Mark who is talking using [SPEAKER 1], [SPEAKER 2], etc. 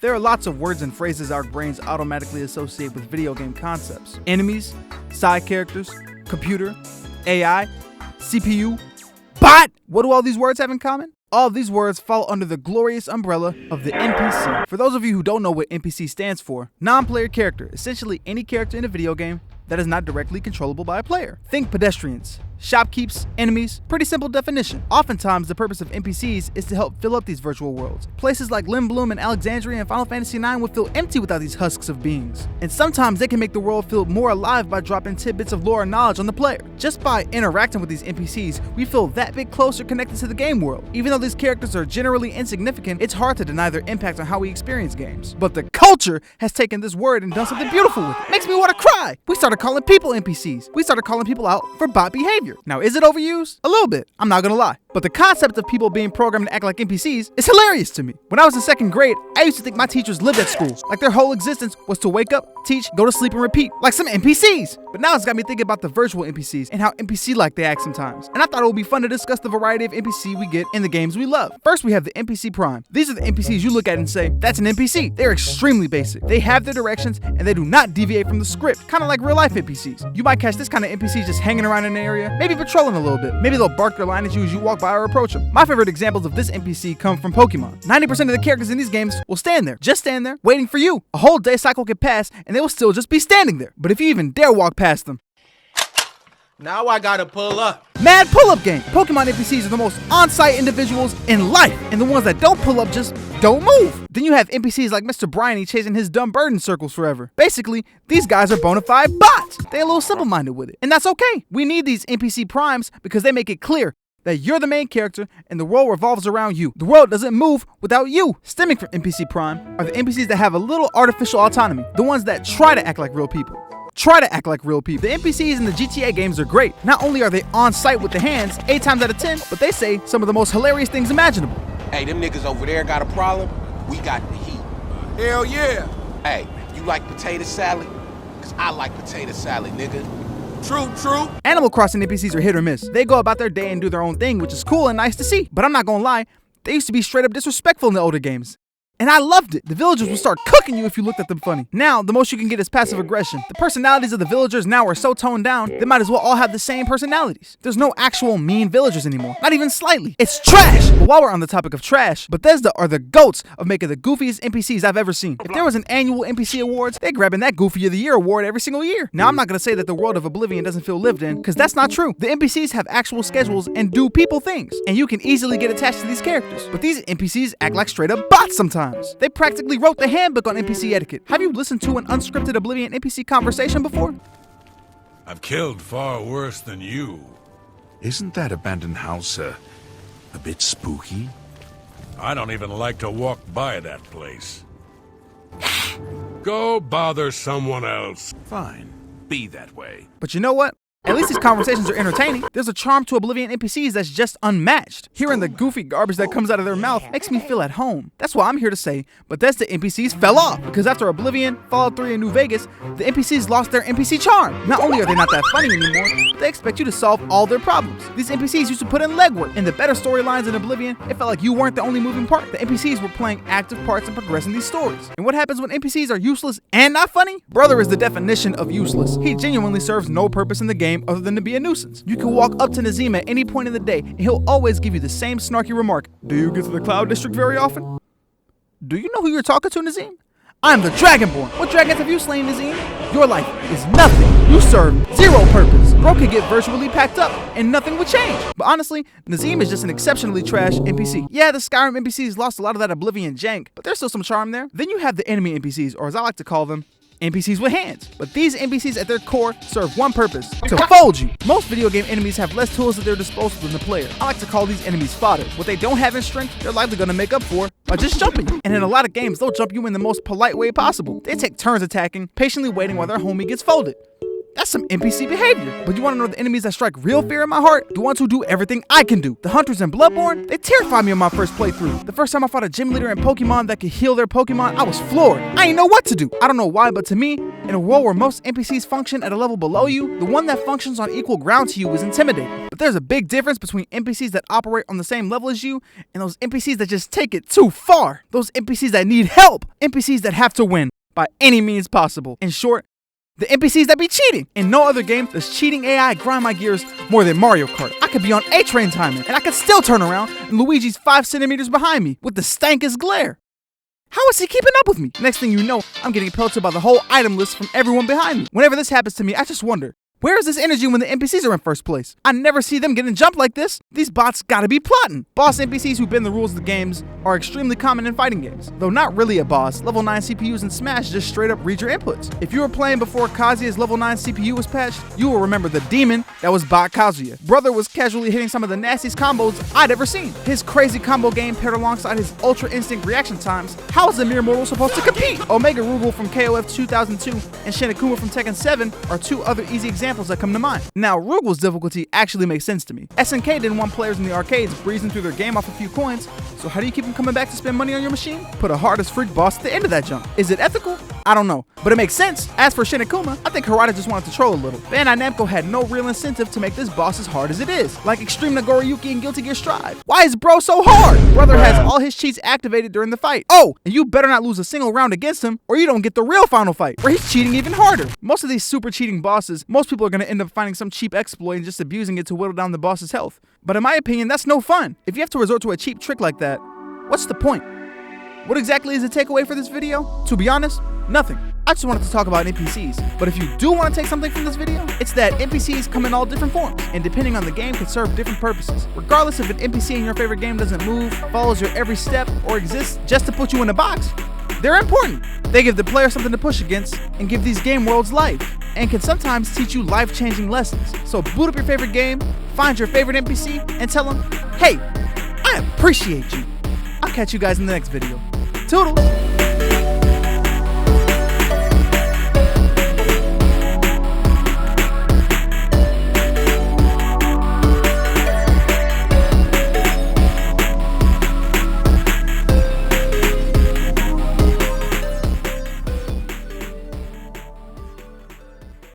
[SPEAKER 1] There are lots of words and phrases our brains automatically associate with video game concepts. Enemies, side characters, computer, AI, CPU, bot! What do all these words have in common? All of these words fall under the glorious umbrella of the NPC. For those of you who don't know what NPC stands for, non-player character, essentially any character in a video game that is not directly controllable by a player. Think pedestrians, shopkeepers, enemies. Pretty simple definition. Oftentimes, the purpose of NPCs is to help fill up these virtual worlds. Places like Limblum and Alexandria and Final Fantasy IX would feel empty without these husks of beings. And sometimes they can make the world feel more alive by dropping tidbits of lore and knowledge on the player. Just by interacting with these NPCs, we feel that bit closer connected to the game world. Even though these characters are generally insignificant, it's hard to deny their impact on how we experience games. But the culture has taken this word and done something beautiful with it. Makes me want to cry. We started calling people NPCs. We started calling people out for bot behavior. Now, is it overused? A little bit, I'm not gonna lie. But the concept of people being programmed to act like NPCs is hilarious to me. When I was in second grade, I used to think my teachers lived at school. Like their whole existence was to wake up, teach, go to sleep, and repeat. Like some NPCs. But now it's got me thinking about the virtual NPCs and how NPC-like they act sometimes. And I thought it would be fun to discuss the variety of NPC we get in the games we love. First, we have the NPC Prime. These are the NPCs you look at and say, that's an NPC. They're extremely basic. They have their directions and they do not deviate from the script. Kind of like real life NPCs. You might catch this kind of NPC just hanging around in an area, maybe patrolling a little bit. Maybe they'll bark their line at you as you walk by or approach them. My favorite examples of this NPC come from Pokemon. 90% of the characters in these games will stand there, just stand there, waiting for you. A whole day cycle can pass and they will still just be standing there. But if you even dare walk past them,
[SPEAKER 2] now I gotta pull up.
[SPEAKER 1] Mad pull-up game. Pokemon NPCs are the most on-site individuals in life, and the ones that don't pull up just don't move. Then you have NPCs like Mr. Bryony chasing his dumb bird in circles forever. Basically, these guys are bona fide bots. They're a little simple-minded with it, and that's okay. We need these NPC primes because they make it clear that you're the main character and the world revolves around you. The world doesn't move without you. Stemming from NPC Prime are the NPCs that have a little artificial autonomy, the ones that try to act like real people. Try to act like real people. The NPCs in the GTA games are great. Not only are they on site with the hands 8 times out of 10, but they say some of the most hilarious things imaginable.
[SPEAKER 2] Hey, them niggas over there got a problem? We got the heat.
[SPEAKER 3] Hell yeah.
[SPEAKER 2] Hey, you like potato salad? Cause I like potato salad, nigga.
[SPEAKER 3] True.
[SPEAKER 1] Animal Crossing NPCs are hit or miss. They go about their day and do their own thing, which is cool and nice to see. But I'm not gonna lie, they used to be straight up disrespectful in the older games. And I loved it. The villagers would start cooking you if you looked at them funny. Now, the most you can get is passive aggression. The personalities of the villagers now are so toned down, they might as well all have the same personalities. There's no actual mean villagers anymore. Not even slightly. It's trash! But while we're on the topic of trash, Bethesda are the goats of making the goofiest NPCs I've ever seen. If there was an annual NPC awards, they're grabbing that Goofy of the Year award every single year. Now, I'm not gonna say that the world of Oblivion doesn't feel lived in, because that's not true. The NPCs have actual schedules and do people things, and you can easily get attached to these characters. But these NPCs act like straight up bots sometimes. They practically wrote the handbook on NPC etiquette. Have you listened to an unscripted Oblivion NPC conversation before?
[SPEAKER 4] I've killed far worse than you.
[SPEAKER 5] Isn't that abandoned house a bit spooky?
[SPEAKER 4] I don't even like to walk by that place. Go bother someone else.
[SPEAKER 5] Fine, be that way.
[SPEAKER 1] But you know what? At least these conversations are entertaining. There's a charm to Oblivion NPCs that's just unmatched. Hearing the goofy garbage that comes out of their mouth makes me feel at home. That's why I'm here to say Bethesda NPCs fell off. Because after Oblivion, Fallout 3, and New Vegas, the NPCs lost their NPC charm. Not only are they not that funny anymore, they expect you to solve all their problems. These NPCs used to put in legwork. In the better storylines in Oblivion, it felt like you weren't the only moving part. The NPCs were playing active parts in progressing these stories. And what happens when NPCs are useless and not funny? Brother is the definition of useless. He genuinely serves no purpose in the game other than to be a nuisance. You can walk up to Nazim at any point in the day and he'll always give you the same snarky remark. Do you get to the Cloud District very often? Do you know who you're talking to, Nazim? I'm the Dragonborn. What dragons have you slain, Nazim? Your life is nothing. You serve zero purpose. Bro could get virtually packed up and nothing would change. But honestly, Nazim is just an exceptionally trash NPC. Yeah, the Skyrim NPCs lost a lot of that Oblivion jank, but there's still some charm there. Then you have the enemy NPCs, or as I like to call them, NPCs with hands. But these NPCs at their core serve one purpose: to fold you. Most video game enemies have less tools at their disposal than the player. I like to call these enemies fodder. What they don't have in strength, they're likely gonna make up for by just jumping you. And in a lot of games, they'll jump you in the most polite way possible. They take turns attacking, patiently waiting while their homie gets folded. That's some NPC behavior. But you want to know the enemies that strike real fear in my heart? The ones who do everything I can do. The hunters in Bloodborne, they terrified me on my first playthrough. The first time I fought a gym leader in Pokemon that could heal their Pokemon, I was floored. I didn't know what to do. I don't know why, but to me, in a world where most NPCs function at a level below you, the one that functions on equal ground to you is intimidating. But there's a big difference between NPCs that operate on the same level as you and those NPCs that just take it too far. Those NPCs that need help. NPCs that have to win by any means possible. In short, the NPCs that be cheating. In no other game does cheating AI grind my gears more than Mario Kart. I could be on A-Train timing, and I could still turn around, and Luigi's 5 centimeters behind me with the stankest glare. How is he keeping up with me? Next thing you know, I'm getting pelted by the whole item list from everyone behind me. Whenever this happens to me, I just wonder, where is this energy when the NPCs are in first place? I never see them getting jumped like this. These bots gotta be plotting. Boss NPCs who bend the rules of the games are extremely common in fighting games. Though not really a boss, level 9 CPUs in Smash just straight up read your inputs. If you were playing before Kazuya's level 9 CPU was patched, you will remember the demon that was bot Kazuya. Brother was casually hitting some of the nastiest combos I'd ever seen. His crazy combo game paired alongside his ultra instinct reaction times, how is a mere mortal supposed to compete? Omega Rugal from KOF 2002 and Shinakuma from Tekken 7 are two other easy examples that come to mind. Now, Rugal's difficulty actually makes sense to me. SNK didn't want players in the arcades breezing through their game off a few coins, so how do you keep them coming back to spend money on your machine? Put a hard-as freak boss at the end of that jump. Is it ethical? I don't know, but it makes sense. As for Shinakuma, I think Harada just wanted to troll a little. Bandai Namco had no real incentive to make this boss as hard as it is, like Extreme Nagoriyuki and Guilty Gear Strive. Why is bro so hard? Brother has all his cheats activated during the fight. Oh, and you better not lose a single round against him, or you don't get the real final fight, where he's cheating even harder. Most of these super cheating bosses, most people are going to end up finding some cheap exploit and just abusing it to whittle down the boss's health. But in my opinion, that's no fun. If you have to resort to a cheap trick like that, what's the point? What exactly is the takeaway for this video? To be honest, nothing. I just wanted to talk about NPCs. But if you do want to take something from this video, it's that NPCs come in all different forms, and depending on the game can serve different purposes. Regardless if an NPC in your favorite game doesn't move, follows your every step, or exists just to put you in a box, they're important. They give the player something to push against and give these game worlds life, and can sometimes teach you life-changing lessons. So boot up your favorite game, find your favorite NPC, and tell them, hey, I appreciate you. I'll catch you guys in the next video. Toodles!